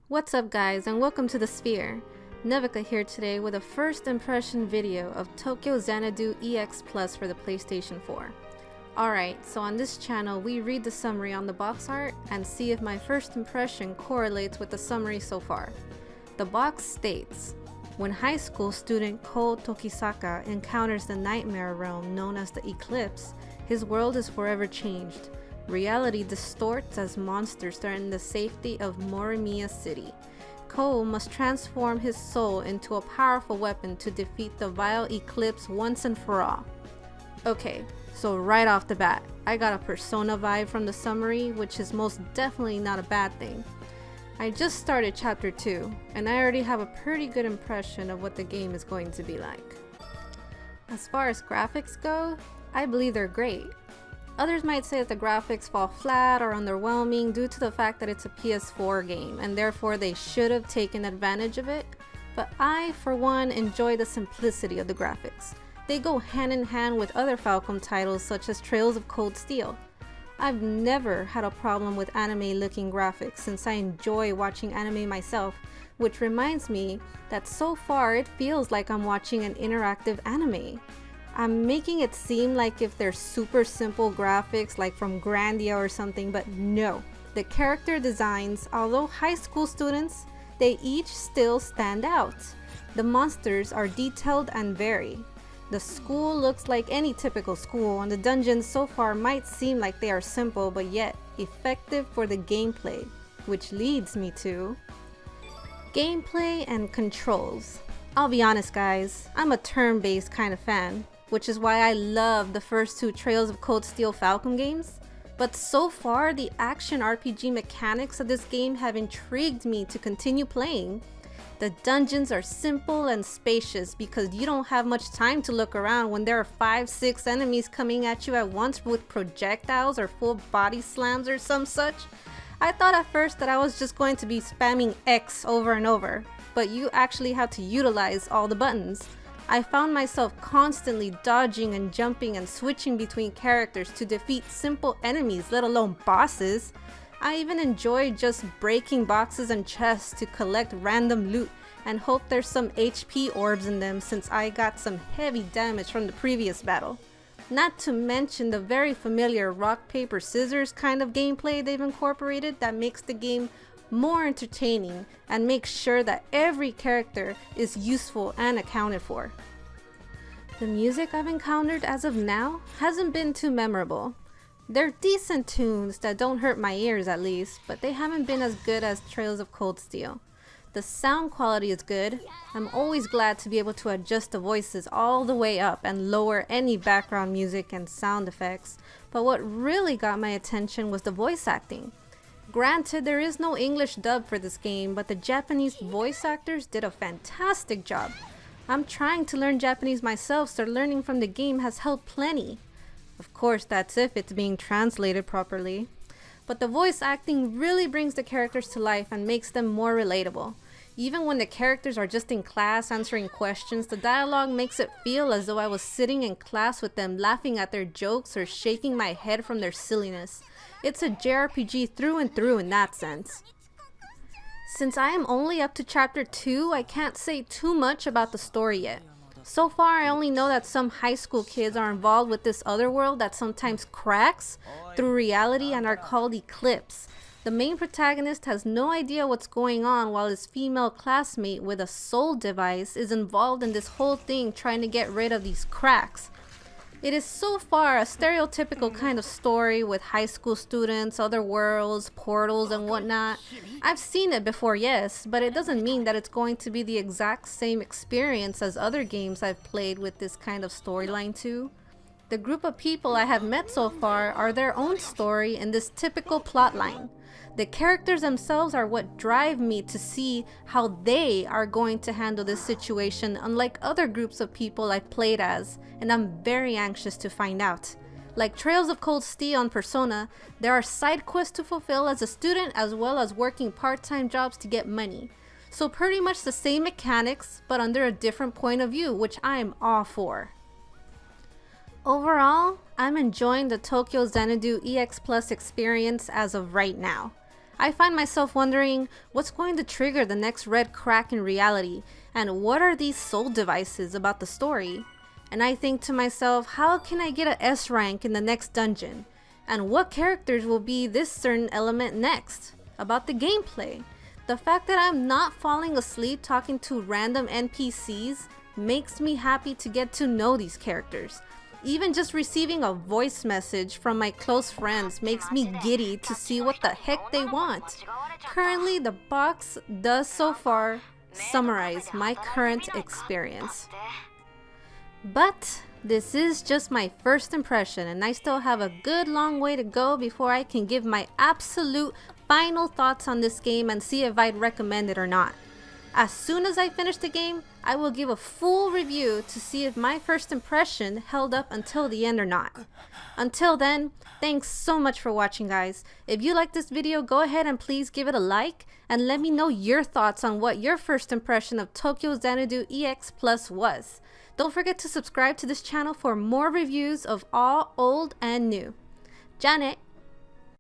What's up guys, and welcome to the Sphere. Nevyka here today with a first impression video of Tokyo Xanadu Ex Plus for the PlayStation 4. Alright, so on this channel we read the summary on the box art and see if my first impression correlates with the summary so far. The box states, when high school student Ko Tokisaka encounters the nightmare realm known as the Eclipse, his world is forever changed. Reality distorts as monsters threaten the safety of Morimiya City. Ko must transform his soul into a powerful weapon to defeat the vile Eclipse once and for all. Okay, so right off the bat, I got a Persona vibe from the summary, which is most definitely not a bad thing. I just started chapter 2, and I already have a pretty good impression of what the game is going to be like. As far as graphics go, I believe they're great. Others might say that the graphics fall flat or underwhelming due to the fact that it's a PS4 game and therefore they should have taken advantage of it, but I, for one, enjoy the simplicity of the graphics. They go hand in hand with other Falcom titles such as Trails of Cold Steel. I've never had a problem with anime looking graphics since I enjoy watching anime myself, which reminds me that so far it feels like I'm watching an interactive anime. I'm making it seem like if they're super simple graphics like from Grandia or something, but no. The character designs, although high school students, they each still stand out. The monsters are detailed and varied. The school looks like any typical school, and the dungeons so far might seem like they are simple but yet effective for the gameplay, which leads me to gameplay and controls. I'll be honest guys, I'm a turn-based kind of fan, which is why I love the first two Trails of Cold Steel Falcom games. But so far, the action RPG mechanics of this game have intrigued me to continue playing. The dungeons are simple and spacious because you don't have much time to look around when there are 5-6 enemies coming at you at once with projectiles or full body slams or some such. I thought at first that I was just going to be spamming X over and over, but you actually have to utilize all the buttons. I found myself constantly dodging and jumping and switching between characters to defeat simple enemies, let alone bosses. I even enjoyed just breaking boxes and chests to collect random loot and hope there's some HP orbs in them since I got some heavy damage from the previous battle. Not to mention the very familiar rock, paper, scissors kind of gameplay they've incorporated that makes the game more entertaining and make sure that every character is useful and accounted for. The music I've encountered as of now hasn't been too memorable. They're decent tunes that don't hurt my ears at least, but they haven't been as good as Trails of Cold Steel. The sound quality is good. I'm always glad to be able to adjust the voices all the way up and lower any background music and sound effects, but what really got my attention was the voice acting. Granted, there is no English dub for this game, but the Japanese voice actors did a fantastic job. I'm trying to learn Japanese myself, so learning from the game has helped plenty. Of course, that's if it's being translated properly. But the voice acting really brings the characters to life and makes them more relatable. Even when the characters are just in class answering questions, the dialogue makes it feel as though I was sitting in class with them laughing at their jokes or shaking my head from their silliness. It's a JRPG through and through in that sense. Since I am only up to chapter 2, I can't say too much about the story yet. So far, I only know that some high school kids are involved with this other world that sometimes cracks through reality and are called Eclipse. The main protagonist has no idea what's going on while his female classmate with a soul device is involved in this whole thing trying to get rid of these cracks. It is so far a stereotypical kind of story with high school students, other worlds, portals and whatnot. I've seen it before, yes, but it doesn't mean that it's going to be the exact same experience as other games I've played with this kind of storyline too. The group of people I have met so far are their own story in this typical plotline. The characters themselves are what drive me to see how they are going to handle this situation, unlike other groups of people I've played as, and I'm very anxious to find out. Like Trails of Cold Steel on Persona, there are side quests to fulfill as a student as well as working part-time jobs to get money. So pretty much the same mechanics, but under a different point of view, which I'm all for. Overall, I'm enjoying the Tokyo Xanadu EX Plus experience as of right now. I find myself wondering what's going to trigger the next red crack in reality, and what are these soul devices about the story? And I think to myself, how can I get a S rank in the next dungeon? And what characters will be this certain element next? About the gameplay. The fact that I'm not falling asleep talking to random NPCs makes me happy to get to know these characters. Even just receiving a voice message from my close friends makes me giddy to see what the heck they want. Currently, the box does so far summarize my current experience. But this is just my first impression, and I still have a good long way to go before I can give my absolute final thoughts on this game and see if I'd recommend it or not. As soon as I finish the game, I will give a full review to see if my first impression held up until the end or not. Until then, thanks so much for watching, guys. If you like this video, go ahead and please give it a like and let me know your thoughts on what your first impression of Tokyo Xanadu EX Plus was. Don't forget to subscribe to this channel for more reviews of all old and new. Janet!